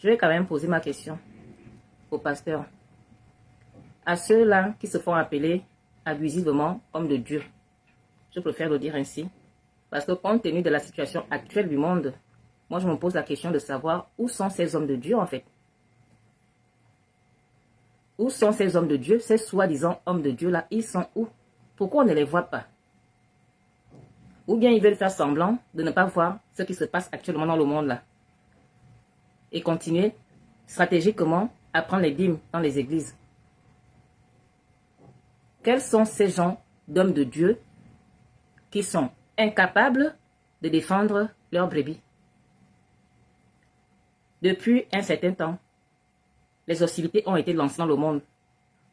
Je vais quand même poser ma question au pasteur. À ceux-là qui se font appeler abusivement hommes de Dieu. Je préfère le dire ainsi. Parce que compte tenu de la situation actuelle du monde, moi je me pose la question de savoir où sont ces hommes de Dieu en fait. Où sont ces hommes de Dieu, ces soi-disant hommes de Dieu là, ils sont où? Pourquoi on ne les voit pas? Ou bien ils veulent faire semblant de ne pas voir ce qui se passe actuellement dans le monde là. Et continuer stratégiquement à prendre les dîmes dans les églises. Quels sont ces gens d'hommes de Dieu qui sont incapables de défendre leurs brebis? Depuis un certain temps, les hostilités ont été lancées dans le monde.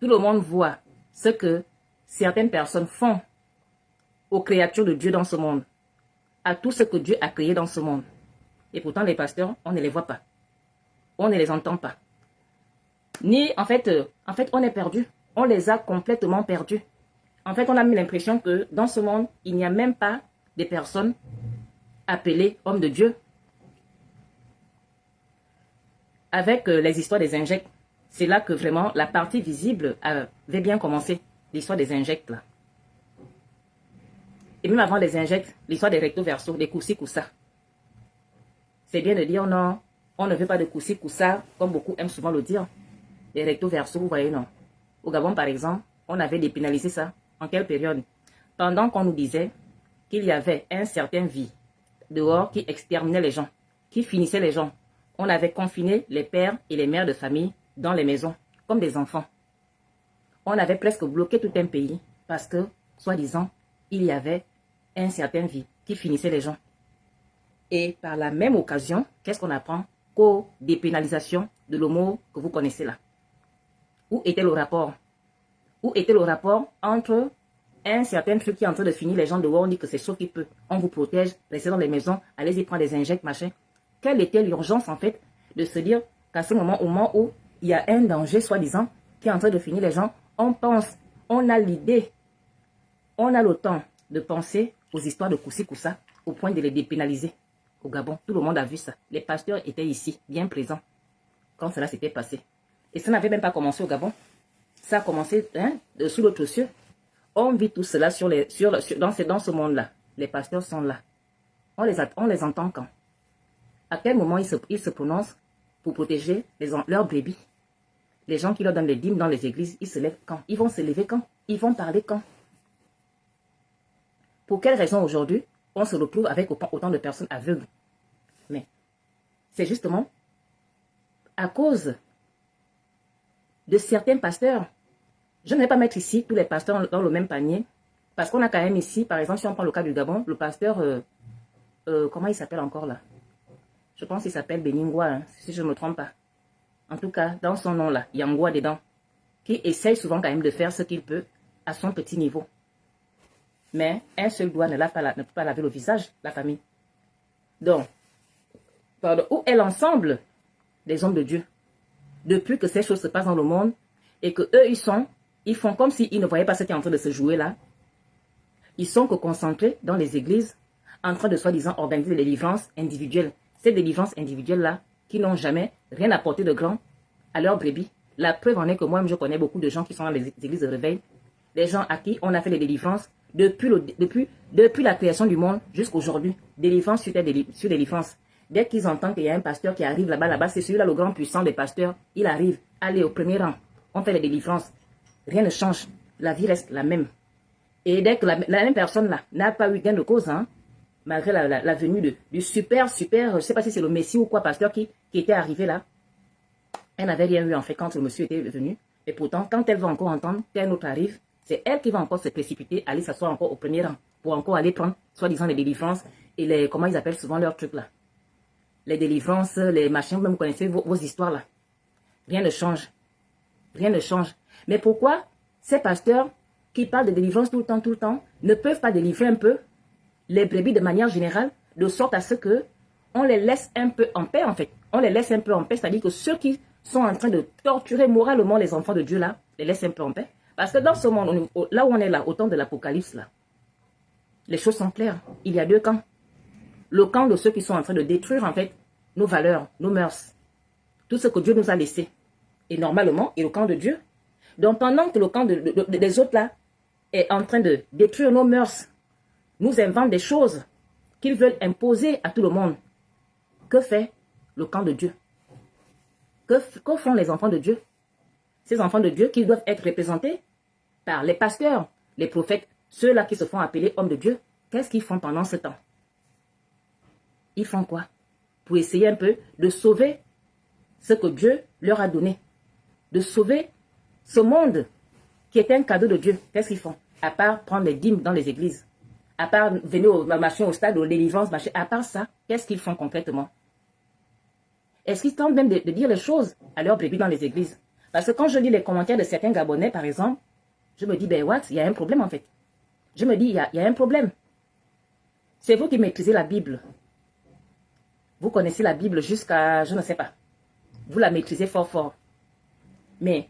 Tout le monde voit ce que certaines personnes font aux créatures de Dieu dans ce monde, à tout ce que Dieu a créé dans ce monde. Et pourtant, les pasteurs, on ne les voit pas. On ne les entend pas. Ni, en fait, on est perdu. On les a complètement perdus. En fait, on a mis l'impression que dans ce monde, il n'y a même pas des personnes appelées hommes de Dieu. Avec les histoires des injectes, c'est là que vraiment la partie visible avait bien commencé. L'histoire des injectes, là. Et même avant les injectes, l'histoire des recto verso, des coussi-coussa. C'est bien de dire non, on ne veut pas de coussi-coussa, comme beaucoup aiment souvent le dire. Les recto verso, vous voyez, non. Au Gabon, par exemple, on avait dépénalisé ça. En quelle période? Pendant qu'on nous disait qu'il y avait un certain vie dehors qui exterminait les gens, qui finissait les gens. On avait confiné les pères et les mères de famille dans les maisons, comme des enfants. On avait presque bloqué tout un pays parce que, soi-disant, il y avait un certain vie qui finissait les gens. Et par la même occasion, qu'est-ce qu'on apprend? Qu'aux dépénalisation de l'homo que vous connaissez là. Où était le rapport? Où était le rapport entre un certain truc qui est en train de finir les gens dehors, on dit que c'est chaud qui peut, on vous protège, restez dans les maisons, allez-y prendre des injects, machin. Quelle était l'urgence en fait de se dire qu'à ce moment, au moment où il y a un danger soi-disant qui est en train de finir les gens, on pense, on a l'idée, on a le temps de penser aux histoires de coussi-coussa au point de les dépénaliser au Gabon. Tout le monde a vu ça. Les pasteurs étaient ici, bien présents, quand cela s'était passé. Et ça n'avait même pas commencé au Gabon. Ça a commencé sous l'autre cieux. On vit tout cela dans ce monde-là. Les pasteurs sont là. On les entend quand? À quel moment ils se prononcent pour protéger leurs brebis? Les gens qui leur donnent les dîmes dans les églises, ils se lèvent quand? Ils vont se lever quand? Ils vont parler quand? Pour quelle raison aujourd'hui, on se retrouve avec autant de personnes aveugles? Mais c'est justement à cause de certains pasteurs. Je ne vais pas mettre ici tous les pasteurs dans le même panier, parce qu'on a quand même ici, par exemple, si on prend le cas du Gabon, le pasteur, comment il s'appelle encore là? Je pense qu'il s'appelle Beningwa, hein, si je ne me trompe pas. En tout cas, dans son nom là, il y a Ngwa dedans, qui essaye souvent quand même de faire ce qu'il peut à son petit niveau. Mais un seul doigt ne peut pas laver le visage, la famille. Donc, où est l'ensemble des hommes de Dieu? Depuis que ces choses se passent dans le monde et que eux, ils font comme s'ils ne voyaient pas ce qui est en train de se jouer là. Ils sont que concentrés dans les églises, en train de soi-disant organiser des délivrances individuelles. Ces délivrances individuelles-là, qui n'ont jamais rien apporté de grand à leur brebis. La preuve en est que moi-même, je connais beaucoup de gens qui sont dans les églises de réveil. Des gens à qui on a fait des délivrances depuis la création du monde jusqu'à aujourd'hui. Délivrance sur délivrance. Dès qu'ils entendent qu'il y a un pasteur qui arrive là-bas, c'est celui-là le grand puissant des pasteurs. Il arrive, allez au premier rang. On fait les délivrances. Rien ne change. La vie reste la même. Et dès que la même personne là n'a pas eu gain de cause, hein, malgré la venue du super, je ne sais pas si c'est le Messie ou quoi, pasteur qui était arrivé là. Elle n'avait rien eu en fait quand le monsieur était venu. Et pourtant, quand elle va encore entendre qu'un autre arrive, c'est elle qui va encore se précipiter, aller s'asseoir encore au premier rang, pour encore aller prendre, soi-disant, les délivrances et comment ils appellent souvent leurs trucs là. Les délivrances, les machins, vous connaissez vos histoires là. Rien ne change. Rien ne change. Mais pourquoi ces pasteurs qui parlent de délivrance tout le temps, ne peuvent pas délivrer un peu les brebis de manière générale, de sorte à ce que on les laisse un peu en paix en fait. On les laisse un peu en paix, c'est-à-dire que ceux qui sont en train de torturer moralement les enfants de Dieu là, les laissent un peu en paix. Parce que dans ce monde, là où on est là, au temps de l'Apocalypse là, les choses sont claires. Il y a deux camps. Le camp de ceux qui sont en train de détruire en fait nos valeurs, nos mœurs. tout ce que Dieu nous a laissé. Et normalement, et le camp de Dieu. Donc pendant que le camp des autres là est en train de détruire nos mœurs, nous inventent des choses qu'ils veulent imposer à tout le monde. Que fait le camp de Dieu? Que font les enfants de Dieu? Ces enfants de Dieu qui doivent être représentés par les pasteurs, les prophètes, ceux-là qui se font appeler hommes de Dieu. Qu'est-ce qu'ils font pendant ce temps? Ils font quoi? Pour essayer un peu de sauver ce que Dieu leur a donné. De sauver ce monde qui est un cadeau de Dieu. Qu'est-ce qu'ils font? À part prendre les dîmes dans les églises. À part venir marcher au stade, aux délivrances, marcher. À part ça, qu'est-ce qu'ils font concrètement? Est-ce qu'ils tentent même de dire les choses à leurs brebis dans les églises? Parce que quand je lis les commentaires de certains Gabonais, par exemple, je me dis, ben what? Il y a un problème en fait. Je me dis, il y a un problème. C'est vous qui maîtrisez la Bible. Vous connaissez la Bible jusqu'à, je ne sais pas. Vous la maîtrisez fort fort. Mais,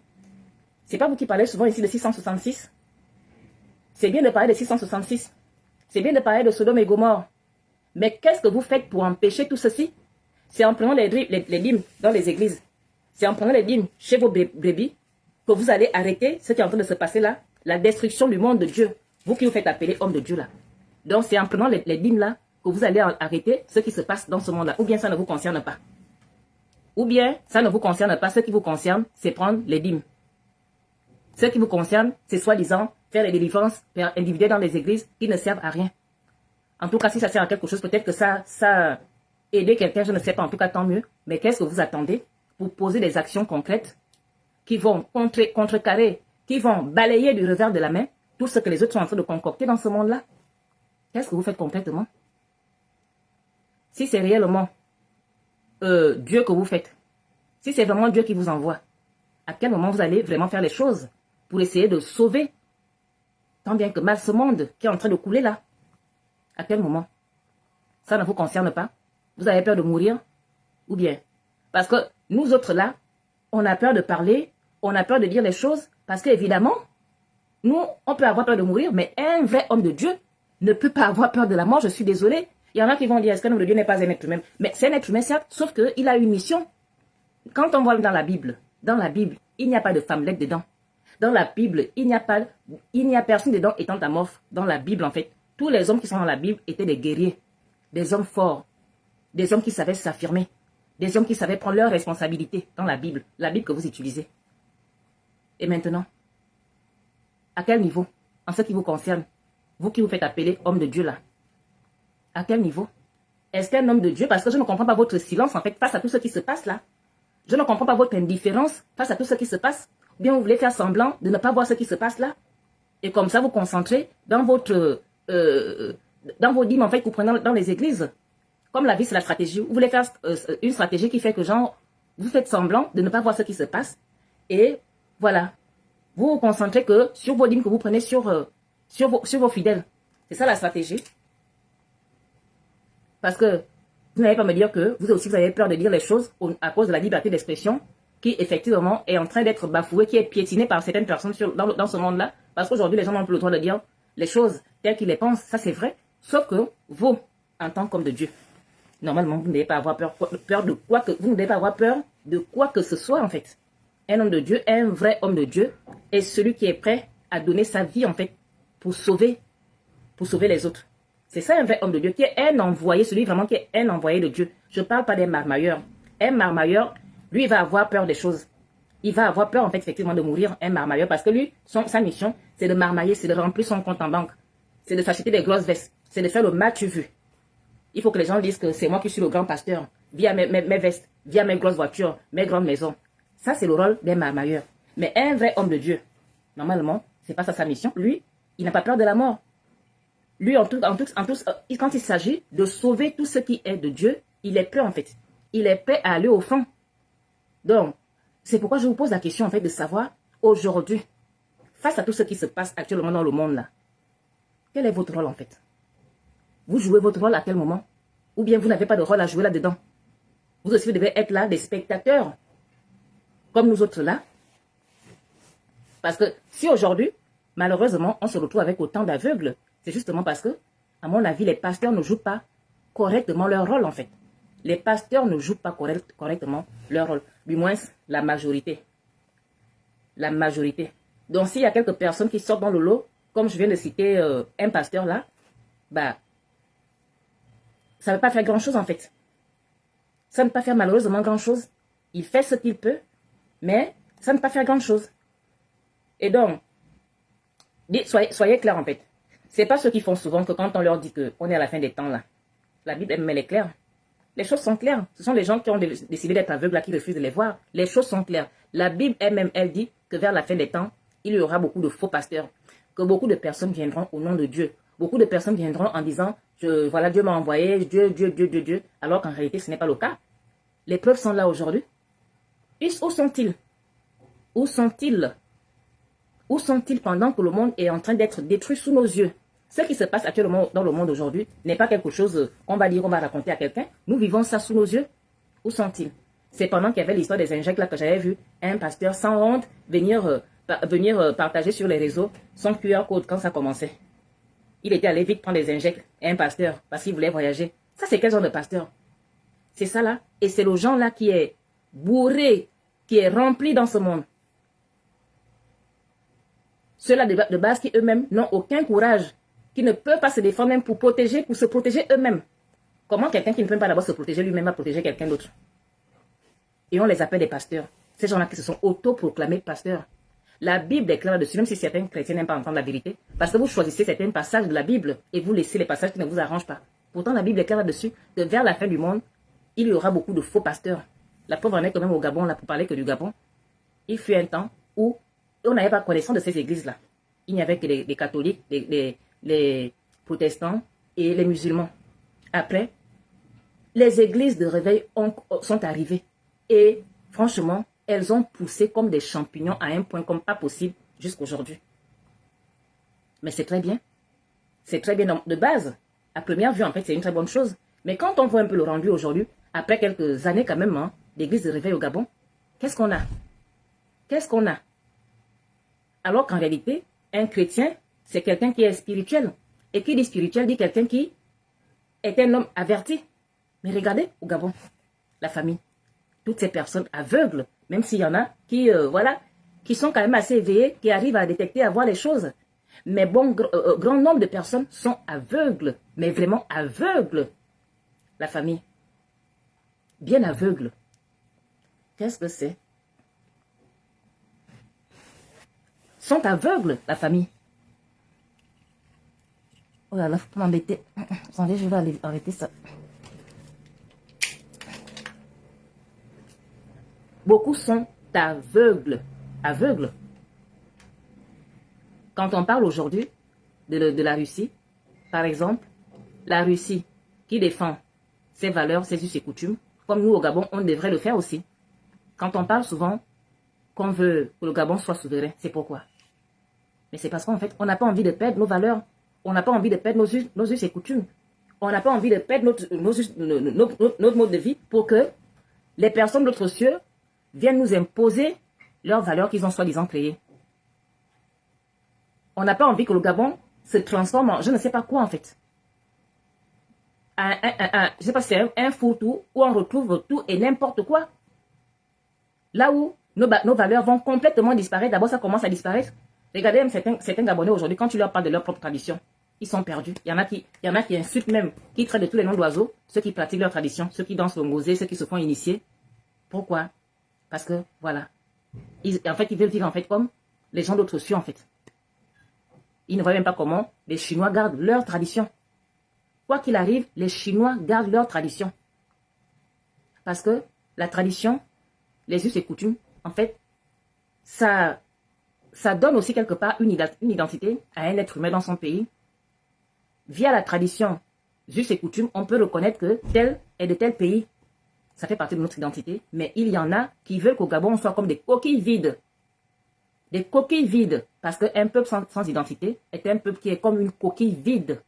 c'est pas vous qui parlez souvent ici de 666. C'est bien de parler de 666. C'est bien de parler de Sodome et Gomorrhe. Mais qu'est-ce que vous faites pour empêcher tout ceci? C'est en prenant les dîmes dans les églises. C'est en prenant les dîmes chez vos brebis que vous allez arrêter ce qui est en train de se passer là. La destruction du monde de Dieu. Vous qui vous faites appeler homme de Dieu là. Donc c'est en prenant les dîmes là que vous allez arrêter ce qui se passe dans ce monde là. Ou bien ça ne vous concerne pas. Ou bien ça ne vous concerne pas. Ce qui vous concerne, c'est prendre les dîmes. Ce qui vous concerne, c'est soi-disant faire les délivrances individuelles dans les églises qui ne servent à rien. En tout cas, si ça sert à quelque chose, peut-être que ça aider quelqu'un, je ne sais pas, en tout cas tant mieux. Mais qu'est-ce que vous attendez pour poser des actions concrètes qui vont contrecarrer, qui vont balayer du revers de la main tout ce que les autres sont en train de concocter dans ce monde-là? Qu'est-ce que vous faites concrètement? Si c'est réellement Dieu que vous faites, si c'est vraiment Dieu qui vous envoie, à quel moment vous allez vraiment faire les choses pour essayer de sauver tant bien que mal ce monde qui est en train de couler là? À quel moment? Ça ne vous concerne pas? Vous avez peur de mourir? Ou bien? Parce que nous autres là, on a peur de parler, on a peur de dire les choses, parce qu'évidemment, nous, on peut avoir peur de mourir, mais un vrai homme de Dieu ne peut pas avoir peur de la mort, je suis désolée. Il y en a qui vont dire, est-ce qu'un homme de Dieu n'est pas un être humain? Mais c'est un être humain, certes, sauf qu'il a une mission. Quand on voit dans la Bible, il n'y a pas de femmelette dedans. Dans la Bible, il n'y a personne dedans étant amorphe. Dans la Bible, en fait, tous les hommes qui sont dans la Bible étaient des guerriers, des hommes forts, des hommes qui savaient s'affirmer, des hommes qui savaient prendre leurs responsabilités dans la Bible que vous utilisez. Et maintenant, à quel niveau, en ce qui vous concerne, vous qui vous faites appeler homme de Dieu là, à quel niveau? Est-ce qu'un homme de Dieu, parce que je ne comprends pas votre silence en fait face à tout ce qui se passe là, je ne comprends pas votre indifférence face à tout ce qui se passe, ou bien vous voulez faire semblant de ne pas voir ce qui se passe là, et comme ça vous concentrez dans dans vos dîmes en fait que vous prenez dans les églises. Comme la vie, c'est la stratégie. Vous voulez faire une stratégie qui fait que, genre, vous faites semblant de ne pas voir ce qui se passe. Et voilà. Vous vous concentrez que sur vos dîmes que vous prenez sur vos fidèles. C'est ça la stratégie. Parce que vous n'allez pas me dire que vous aussi, vous avez peur de dire les choses à cause de la liberté d'expression qui, effectivement, est en train d'être bafouée, qui est piétinée par certaines personnes dans ce monde-là. Parce qu'aujourd'hui, les gens n'ont plus le droit de dire les choses telles qu'ils les pensent. Ça, c'est vrai. Sauf que vous, en tant qu'homme de Dieu, normalement, vous ne devez pas avoir vous ne devez pas avoir peur de quoi que ce soit, en fait. Un homme de Dieu, un vrai homme de Dieu, est celui qui est prêt à donner sa vie, en fait, pour sauver les autres. C'est ça, un vrai homme de Dieu, qui est un envoyé, celui vraiment qui est un envoyé de Dieu. Je ne parle pas des marmailleurs. Un marmailleur, lui, il va avoir peur des choses. Il va avoir peur, en fait, effectivement, de mourir, un marmailleur, parce que lui, sa mission, c'est de marmailler, c'est de remplir son compte en banque. C'est de s'acheter des grosses vestes. C'est de faire le match vu. Il faut que les gens disent que c'est moi qui suis le grand pasteur, via mes vestes, via mes grosses voitures, mes grandes maisons. Ça, c'est le rôle d'un marmailleur. Mais un vrai homme de Dieu, normalement, c'est pas ça sa mission. Lui, il n'a pas peur de la mort. Lui, quand il s'agit de sauver tout ce qui est de Dieu, il est prêt, en fait. Il est prêt à aller au fond. Donc, c'est pourquoi je vous pose la question, en fait, de savoir, aujourd'hui, face à tout ce qui se passe actuellement dans le monde, là, quel est votre rôle, en fait? Vous jouez votre rôle à quel moment? Ou bien vous n'avez pas de rôle à jouer là-dedans? Vous aussi, vous devez être là, des spectateurs, comme nous autres là. Parce que si aujourd'hui, malheureusement, on se retrouve avec autant d'aveugles, c'est justement parce que, à mon avis, les pasteurs ne jouent pas correctement leur rôle, en fait. Les pasteurs ne jouent pas correctement leur rôle. Du moins, la majorité. La majorité. Donc, s'il y a quelques personnes qui sortent dans le lot, comme je viens de citer un pasteur là, bah, ça ne va pas faire grand-chose en fait. Ça ne va pas faire malheureusement grand-chose. Il fait ce qu'il peut, mais ça ne va pas faire grand-chose. Et donc, soyez clairs en fait. Ce n'est pas ceux qui font souvent que quand on leur dit qu'on est à la fin des temps là, la Bible elle est claire. Les choses sont claires. Ce sont les gens qui ont décidé d'être aveugles là qui refusent de les voir. Les choses sont claires. La Bible elle-même, elle dit que vers la fin des temps, il y aura beaucoup de faux pasteurs. Que beaucoup de personnes viendront au nom de Dieu. Beaucoup de personnes viendront en disant, voilà, Dieu m'a envoyé, Dieu, alors qu'en réalité, ce n'est pas le cas. Les preuves sont là aujourd'hui. Où sont-ils? Où sont-ils? Où sont-ils pendant que le monde est en train d'être détruit sous nos yeux? Ce qui se passe actuellement dans le monde aujourd'hui n'est pas quelque chose qu'on va dire, on va raconter à quelqu'un. Nous vivons ça sous nos yeux. Où sont-ils? C'est pendant qu'il y avait l'histoire des injects là que j'avais vu un pasteur sans honte venir partager sur les réseaux son QR code quand ça commençait. Il était allé vite prendre des injects et un pasteur parce qu'il voulait voyager. Ça, c'est quel genre de pasteur? C'est ça là. Et c'est le genre là qui est bourré, qui est rempli dans ce monde. Ceux-là de base qui eux-mêmes n'ont aucun courage, qui ne peuvent pas se défendre même pour se protéger eux-mêmes. Comment quelqu'un qui ne peut pas d'abord se protéger lui-même va protéger quelqu'un d'autre? Et on les appelle des pasteurs. Ces gens-là qui se sont autoproclamés pasteurs. La Bible est claire là-dessus, même si certains chrétiens n'aiment pas entendre la vérité, parce que vous choisissez certains passages de la Bible et vous laissez les passages qui ne vous arrangent pas. Pourtant, la Bible est claire là-dessus, que vers la fin du monde, il y aura beaucoup de faux pasteurs. La preuve en est quand même au Gabon, là, pour parler que du Gabon, il fut un temps où on n'avait pas connaissance de ces églises-là. Il n'y avait que les catholiques, les protestants et les musulmans. Après, les églises de réveil sont arrivées. Et franchement, elles ont poussé comme des champignons à un point comme pas possible jusqu'aujourd'hui. Mais c'est très bien. C'est très bien de base. À première vue, en fait, c'est une très bonne chose. Mais quand on voit un peu le rendu aujourd'hui, après quelques années quand même, hein, l'église de réveil au Gabon, qu'est-ce qu'on a? Qu'est-ce qu'on a? Alors qu'en réalité, un chrétien, c'est quelqu'un qui est spirituel. Et qui dit spirituel, dit quelqu'un qui est un homme averti. Mais regardez, au Gabon, la famille, toutes ces personnes aveugles, même s'il y en a qui, qui sont quand même assez éveillés, qui arrivent à détecter, à voir les choses. Mais bon, grand nombre de personnes sont aveugles, mais vraiment aveugles. La famille, bien aveugle. Qu'est-ce que c'est? Sont aveugles, la famille. Oh là là, faut pas m'embêter. Attendez, je vais aller arrêter ça. Beaucoup sont aveugles. Aveugles. Quand on parle aujourd'hui de la Russie, par exemple, la Russie qui défend ses valeurs, ses us et coutumes, comme nous au Gabon, on devrait le faire aussi. Quand on parle souvent qu'on veut que le Gabon soit souverain, c'est pourquoi? Mais c'est parce qu'en fait, on n'a pas envie de perdre nos valeurs. On n'a pas envie de perdre nos us et coutumes. On n'a pas envie de perdre notre mode de vie pour que les personnes d'autres cieux viennent nous imposer leurs valeurs qu'ils ont soi-disant créées. On n'a pas envie que le Gabon se transforme en je ne sais pas quoi en fait. Je ne sais pas si c'est un fourre-tout où on retrouve tout et n'importe quoi. Là où nos valeurs vont complètement disparaître. D'abord, ça commence à disparaître. Regardez même certains Gabonais aujourd'hui, quand tu leur parles de leur propre tradition, ils sont perdus. Il y en a qui insultent même, qui traitent de tous les noms d'oiseaux, ceux qui pratiquent leur tradition, ceux qui dansent le ngosé, ceux qui se font initier. Pourquoi? Parce que, voilà. En fait, ils veulent vivre en fait comme les gens d'autres cieux, en fait. Ils ne voient même pas comment les Chinois gardent leur tradition. Quoi qu'il arrive, les Chinois gardent leur tradition. Parce que la tradition, les us et coutumes, en fait, ça donne aussi quelque part une identité à un être humain dans son pays. Via la tradition, us et coutumes, on peut reconnaître que tel est de tel pays. Ça fait partie de notre identité. Mais il y en a qui veulent qu'au Gabon, on soit comme des coquilles vides. Des coquilles vides. Parce qu'un peuple sans identité est un peuple qui est comme une coquille vide.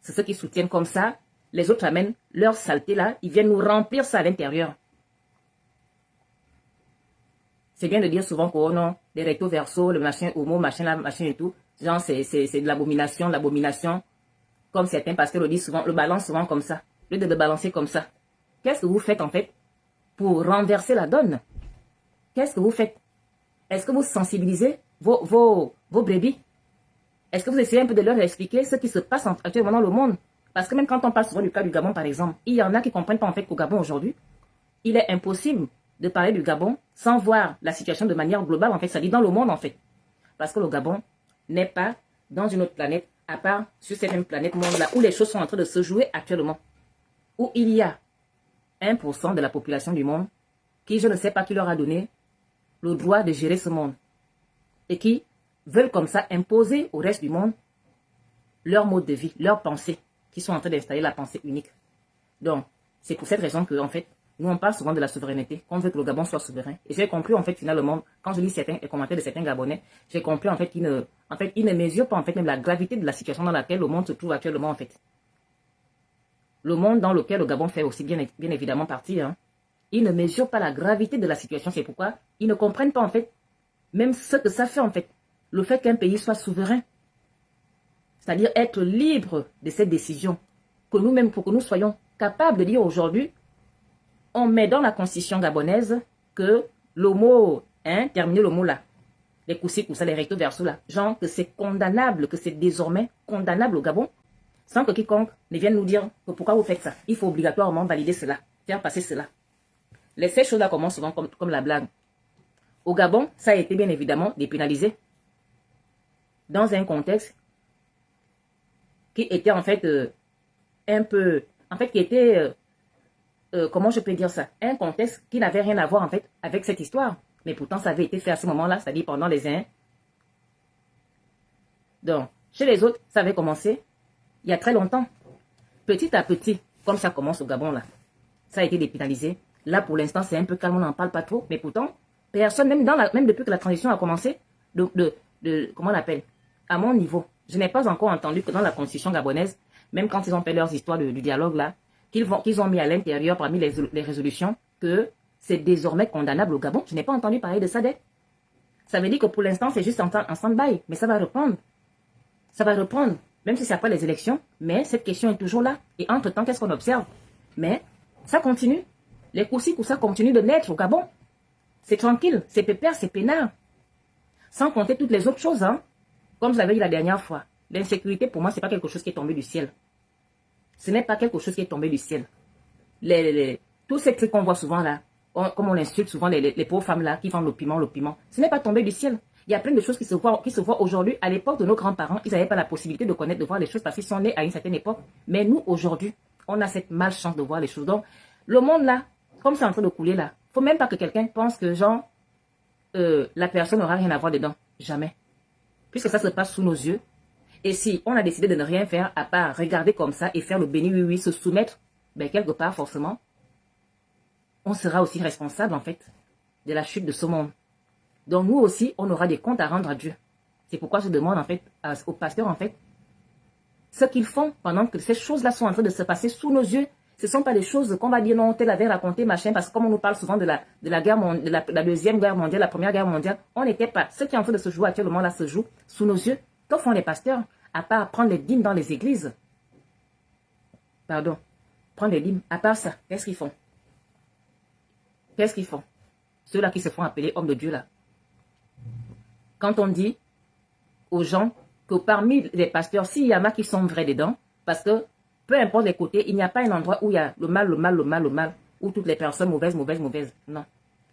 C'est ceux qui soutiennent comme ça. Les autres amènent leur saleté là. Ils viennent nous remplir ça à l'intérieur. C'est bien de dire souvent que, oh non, les recto verso, le machin homo, machin là, machin et tout. Genre, c'est de l'abomination, l'abomination. Comme certains pasteurs le disent souvent, le balance souvent comme ça. Au lieu de le balancer comme ça. qu'est-ce que vous faites en fait pour renverser la donne? Qu'est-ce que vous faites? Est-ce que vous sensibilisez vos brebis? Est-ce que vous essayez un peu de leur expliquer ce qui se passe actuellement dans le monde? Parce que même quand on parle souvent du cas du Gabon, par exemple, il y en a qui ne comprennent pas en fait qu'au Gabon aujourd'hui, il est impossible de parler du Gabon sans voir la situation de manière globale, en fait, c'est-à-dire dans le monde, en fait. Parce que le Gabon n'est pas dans une autre planète, à part sur cette même planète monde-là, où les choses sont en train de se jouer actuellement. Où il y a 1% de la population du monde qui, je ne sais pas qui leur a donné le droit de gérer ce monde. Et qui veulent comme ça imposer au reste du monde leur mode de vie, leurs pensées, qui sont en train d'installer la pensée unique. Donc, c'est pour cette raison que, en fait, nous on parle souvent de la souveraineté, qu'on veut que le Gabon soit souverain. Et j'ai compris, en fait, finalement, quand je lis les commentaires de certains Gabonais, j'ai compris, en fait, qu'ils ne mesurent pas, en fait, même la gravité de la situation dans laquelle le monde se trouve actuellement, en fait. Le monde dans lequel le Gabon fait aussi bien évidemment partie, hein, ils ne mesurent pas la gravité de la situation. C'est pourquoi ils ne comprennent pas, en fait, même ce que ça fait, en fait, le fait qu'un pays soit souverain. C'est-à-dire être libre de cette décision. Que nous-mêmes, pour que nous soyons capables de dire aujourd'hui, on met dans la constitution gabonaise que le mot, terminer le mot là, les coussis, les recto verso là, genre que c'est condamnable, que c'est désormais condamnable au Gabon, sans que quiconque ne vienne nous dire que pourquoi vous faites ça. Il faut obligatoirement valider cela, faire passer cela. Ces choses-là commencent souvent comme la blague. Au Gabon, ça a été bien évidemment dépénalisé dans un contexte qui était en fait un peu, en fait qui était, comment je peux dire ça, un contexte qui n'avait rien à voir en fait avec cette histoire. Mais pourtant ça avait été fait à ce moment-là, c'est-à-dire pendant les uns. Donc, chez les autres, ça avait commencé il y a très longtemps. Petit à petit, comme ça commence au Gabon là, ça a été dépénalisé. Là pour l'instant c'est un peu calme, on n'en parle pas trop, mais pourtant, personne, même depuis que la transition a commencé, comment on appelle, à mon niveau, je n'ai pas encore entendu que dans la constitution gabonaise, même quand ils ont fait leurs histoires du dialogue là, qu'ils ont mis à l'intérieur parmi les résolutions que c'est désormais condamnable au Gabon. Je n'ai pas entendu parler de ça. Ça veut dire que pour l'instant, c'est juste en stand-by, mais ça va reprendre. Ça va reprendre, même si c'est après les élections, mais cette question est toujours là. Et entre-temps, qu'est-ce qu'on observe? Mais ça continue. Les ça continue de naître au Gabon. C'est tranquille, c'est pépère, c'est peinard. Sans compter toutes les autres choses, hein. Comme je l'avais dit la dernière fois, l'insécurité, pour moi, ce n'est pas quelque chose qui est tombé du ciel. Ce n'est pas quelque chose qui est tombé du ciel. Tous ces trucs qu'on voit souvent là, comme on insulte souvent les pauvres femmes là, qui vendent le piment, ce n'est pas tombé du ciel. Il y a plein de choses qui se voient aujourd'hui. À l'époque de nos grands-parents, ils n'avaient pas la possibilité de connaître, de voir les choses parce qu'ils sont nés à une certaine époque. Mais nous, aujourd'hui, on a cette malchance de voir les choses. Donc, le monde là, comme c'est en train de couler là, il ne faut même pas que quelqu'un pense que genre, la personne n'aura rien à voir dedans. Jamais. Puisque ça se passe sous nos yeux. Et si on a décidé de ne rien faire à part regarder comme ça et faire le béni oui, se soumettre, ben quelque part forcément, on sera aussi responsable en fait de la chute de ce monde. Donc nous aussi, on aura des comptes à rendre à Dieu. C'est pourquoi je demande en fait aux pasteurs en fait, ce qu'ils font pendant que ces choses-là sont en train de se passer sous nos yeux. Ce ne sont pas des choses qu'on va dire non, tel avait raconté, machin, parce que comme on nous parle souvent de la guerre de la deuxième guerre mondiale, la première guerre mondiale, on n'était pas. Ce qui est en train de se jouer actuellement là se joue sous nos yeux. Que font les pasteurs? À part prendre les dîmes dans les églises. Pardon. Prendre les dîmes. À part ça, qu'est-ce qu'ils font? Qu'est-ce qu'ils font? Ceux-là qui se font appeler hommes de Dieu là. Quand on dit aux gens que parmi les pasteurs, s'il y en a qui sont vrais dedans, parce que peu importe les côtés, il n'y a pas un endroit où il y a le mal, où toutes les personnes mauvaises. Non.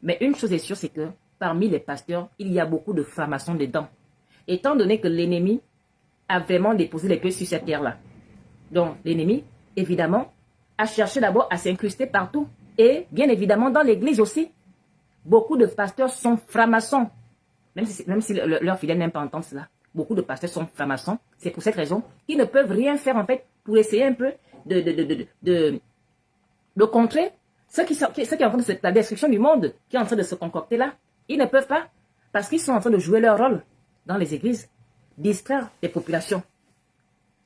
Mais une chose est sûre, c'est que parmi les pasteurs, il y a beaucoup de francs-maçons dedans. Étant donné que l'ennemi a vraiment déposé les pieds sur cette terre-là. Donc, l'ennemi, évidemment, a cherché d'abord à s'incruster partout. Et, bien évidemment, dans l'église aussi. Beaucoup de pasteurs sont francs-maçons. Même si leurs fidèles n'aiment pas entendre cela. Beaucoup de pasteurs sont francs-maçons. C'est pour cette raison qu'ils ne peuvent rien faire, en fait, pour essayer un peu de contrer ce qui est en train de la destruction du monde qui est en train de se concocter là. Ils ne peuvent pas parce qu'ils sont en train de jouer leur rôle dans les églises. Distraire les populations.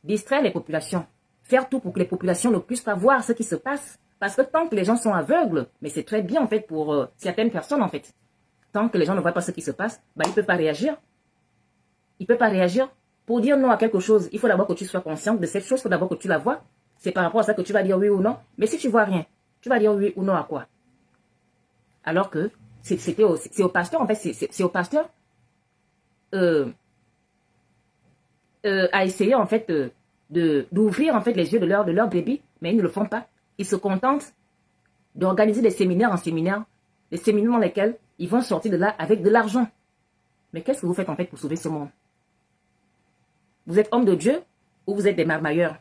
Distraire les populations. Faire tout pour que les populations ne puissent pas voir ce qui se passe. Parce que tant que les gens sont aveugles, mais c'est très bien en fait pour certaines personnes en fait. Tant que les gens ne voient pas ce qui se passe, bah, ils ne peuvent pas réagir. Ils ne peuvent pas réagir. Pour dire non à quelque chose, il faut d'abord que tu sois consciente de cette chose, il faut d'abord que tu la vois. C'est par rapport à ça que tu vas dire oui ou non. Mais si tu vois rien, Tu vas dire oui ou non à quoi? Alors que c'est au pasteur, en fait, c'est au pasteur à essayer, en fait, d'ouvrir, en fait, les yeux de leur bébé, mais ils ne le font pas. Ils se contentent d'organiser des séminaires en séminaire, des séminaires dans lesquels ils vont sortir de là avec de l'argent. Mais qu'est-ce que vous faites, en fait, pour sauver ce monde? Vous êtes homme de Dieu ou vous êtes des marmailleurs?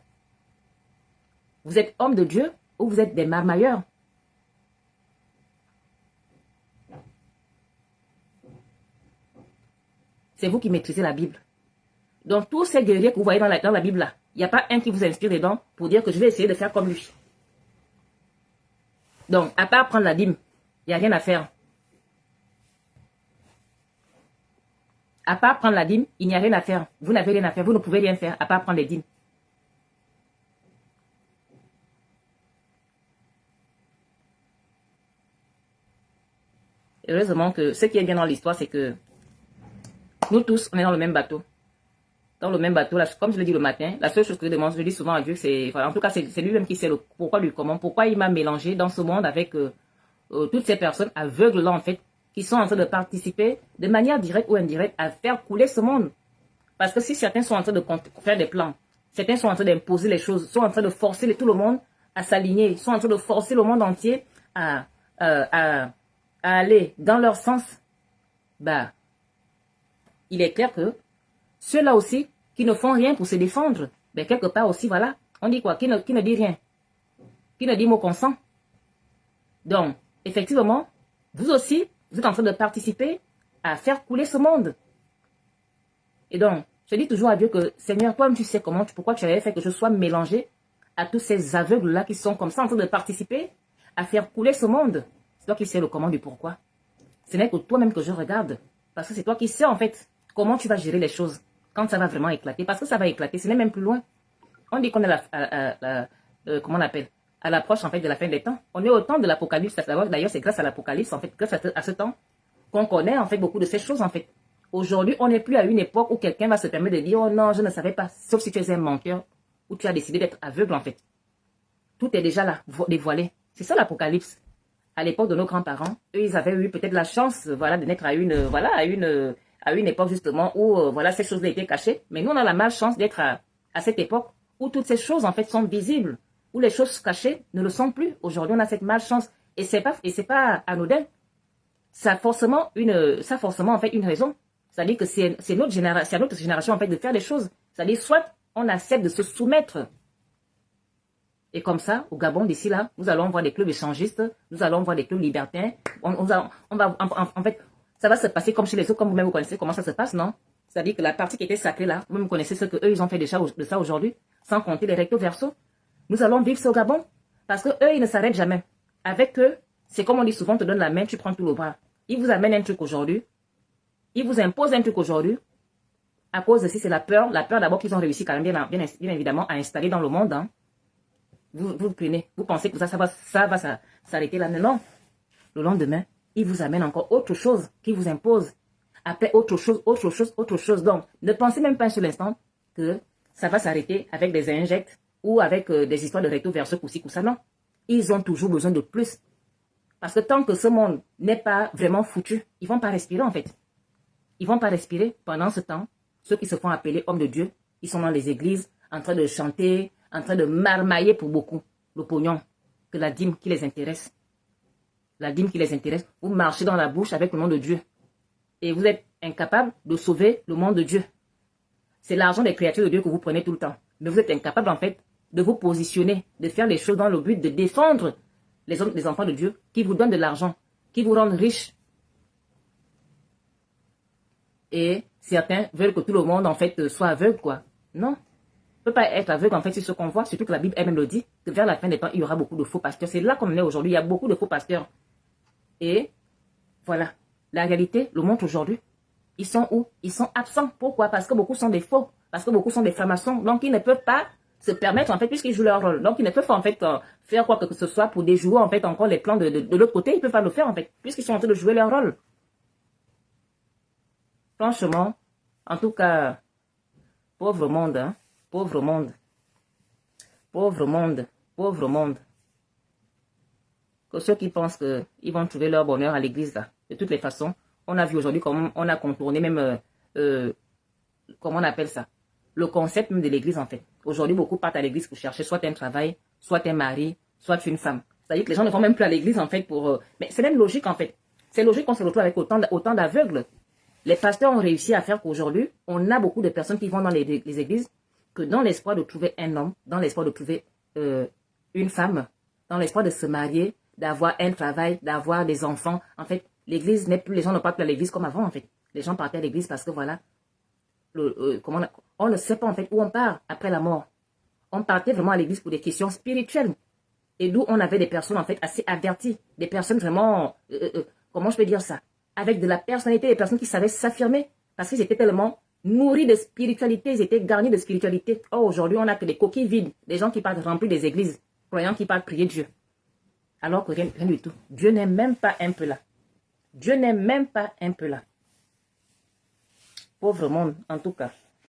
Vous êtes homme de Dieu ou vous êtes des marmailleurs? C'est vous qui maîtrisez la Bible. Donc, tous ces guerriers que vous voyez dans la Bible là, il n'y a pas un qui vous inspire dedans pour dire que je vais essayer de faire comme lui. Donc, à part prendre la dîme, il n'y a rien à faire. À part prendre la dîme, il n'y a rien à faire. Vous n'avez rien à faire, vous ne pouvez rien faire à part prendre les dîmes. Heureusement que ce qui est bien dans l'histoire, c'est que nous tous, on est dans le même bateau. Dans le même bateau, là, comme je le dis le matin, la seule chose que je demande, je dis souvent à Dieu, c'est, enfin, en tout cas, c'est lui-même qui sait le pourquoi, lui, comment, pourquoi il m'a mélangé dans ce monde avec toutes ces personnes aveugles là, en fait, qui sont en train de participer de manière directe ou indirecte à faire couler ce monde. Parce que si certains sont en train de faire des plans, certains sont en train d'imposer les choses, sont en train de forcer tout le monde à s'aligner, sont en train de forcer le monde entier à aller dans leur sens, bah, il est clair que ceux-là aussi qui ne font rien pour se défendre, ben quelque part aussi, voilà, on dit quoi, qui ne dit rien, qui ne dit mot consent. Donc, effectivement, vous aussi, vous êtes en train de participer à faire couler ce monde. Et donc, je dis toujours à Dieu que, Seigneur, toi-même tu sais comment, pourquoi tu avais fait que je sois mélangé à tous ces aveugles-là qui sont comme ça en train de participer à faire couler ce monde. C'est toi qui sais le comment du pourquoi. Ce n'est que toi-même que je regarde. Parce que c'est toi qui sais en fait comment tu vas gérer les choses quand ça va vraiment éclater. Parce que ça va éclater, ce n'est même plus loin. On dit qu'on est comment on appelle, à l'approche en fait de la fin des temps. On est au temps de l'Apocalypse. D'ailleurs, c'est grâce à l'Apocalypse, en fait, grâce à ce temps, qu'on connaît en fait beaucoup de ces choses en fait. Aujourd'hui, on n'est plus à une époque où quelqu'un va se permettre de dire « Oh non, je ne savais pas », sauf si tu es un menteur ou tu as décidé d'être aveugle en fait. Tout est déjà là, dévoilé. C'est ça l'Apocalypse. À l'époque de nos grands-parents, eux, ils avaient eu peut-être la chance, voilà, de naître à une époque justement où, voilà, ces choses-là étaient cachées. Mais nous, on a la malchance d'être à cette époque où toutes ces choses, en fait, sont visibles, où les choses cachées ne le sont plus. Aujourd'hui, on a cette malchance. Et c'est pas anodin. Ça a forcément en fait, une raison. C'est-à-dire que c'est notre génération, en fait, de faire les choses. C'est-à-dire, soit on accepte de se soumettre. Et comme ça, au Gabon, d'ici là, nous allons voir des clubs échangistes, nous allons voir des clubs libertins. En fait, ça va se passer comme chez les autres, comme vous-même vous connaissez comment ça se passe, non? C'est-à-dire que la partie qui était sacrée là, vous-même connaissez ce qu'eux, ils ont fait déjà de ça aujourd'hui, sans compter les recto verso. Nous allons vivre ça au Gabon, parce que eux, ils ne s'arrêtent jamais. Avec eux, c'est comme on dit souvent, on te donne la main, tu prends tout le bras. Ils vous amènent un truc aujourd'hui, ils vous imposent un truc aujourd'hui, à cause de si c'est la peur d'abord qu'ils ont réussi quand même bien évidemment à installer dans le monde, hein. Vous prenez, vous pensez que ça va s'arrêter là. Mais non, le lendemain, il vous amène encore autre chose qui vous impose. Après, autre chose. Donc, ne pensez même pas sur l'instant que ça va s'arrêter avec des injects ou avec des histoires de recto verso, coup-ci, coup-ça. Non, ils ont toujours besoin de plus. Parce que tant que ce monde n'est pas vraiment foutu, ils vont pas respirer en fait. Ils vont pas respirer. Pendant ce temps, ceux qui se font appeler hommes de Dieu, ils sont dans les églises en train de chanter, en train de marmailler pour beaucoup le pognon, que la dîme qui les intéresse. La dîme qui les intéresse. Vous marchez dans la bouche avec le nom de Dieu. Et vous êtes incapable de sauver le monde de Dieu. C'est l'argent des créatures de Dieu que vous prenez tout le temps. Mais vous êtes incapable en fait de vous positionner, de faire les choses dans le but de défendre les enfants de Dieu qui vous donnent de l'argent, qui vous rendent riches. Et certains veulent que tout le monde en fait soit aveugle, quoi. Non. Ne peut pas être aveugle en fait sur ce qu'on voit, surtout que la Bible elle-même le dit, que vers la fin des temps, il y aura beaucoup de faux pasteurs. C'est là qu'on est aujourd'hui, il y a beaucoup de faux pasteurs. Et voilà, la réalité le montre aujourd'hui. Ils sont où? Ils sont absents. Pourquoi? Parce que beaucoup sont des faux, parce que beaucoup sont des francs-maçons, donc ils ne peuvent pas se permettre en fait, puisqu'ils jouent leur rôle. Donc ils ne peuvent pas en fait faire quoi que ce soit pour déjouer en fait encore les plans de l'autre côté, ils ne peuvent pas le faire en fait, puisqu'ils sont en train de jouer leur rôle. Franchement, en tout cas, pauvre monde, hein? Pauvre monde. Pauvre monde. Pauvre monde. que ceux qui pensent qu'ils vont trouver leur bonheur à l'église, là, de toutes les façons, on a vu aujourd'hui comment on a contourné même, comment on appelle ça, le concept même de l'église en fait. Aujourd'hui, beaucoup partent à l'église pour chercher soit un travail, soit un mari, soit une femme. C'est-à-dire que les gens ne vont même plus à l'église en fait pour... Mais c'est même logique en fait. C'est logique qu'on se retrouve avec autant d'aveugles. Les pasteurs ont réussi à faire qu'aujourd'hui, on a beaucoup de personnes qui vont dans les églises que dans l'espoir de trouver un homme, dans l'espoir de trouver une femme, dans l'espoir de se marier, d'avoir un travail, d'avoir des enfants. En fait, l'église n'est plus... Les gens ne partent plus à l'église comme avant en fait. Les gens partaient à l'église parce que voilà, on ne sait pas en fait où on part après la mort. On partait vraiment à l'église pour des questions spirituelles. Et d'où on avait des personnes en fait assez averties. Des personnes vraiment, comment je peux dire ça, avec de la personnalité, des personnes qui savaient s'affirmer. Parce qu'ils étaient tellement nourris de spiritualité, ils étaient garnis de spiritualité. Or aujourd'hui, on n'a que des coquilles vides. Des gens qui partent remplir des églises, croyant qu'ils partent prier Dieu. Alors que rien du tout. Dieu n'est même pas un peu là. Dieu n'est même pas un peu là. Pauvre monde, en tout cas.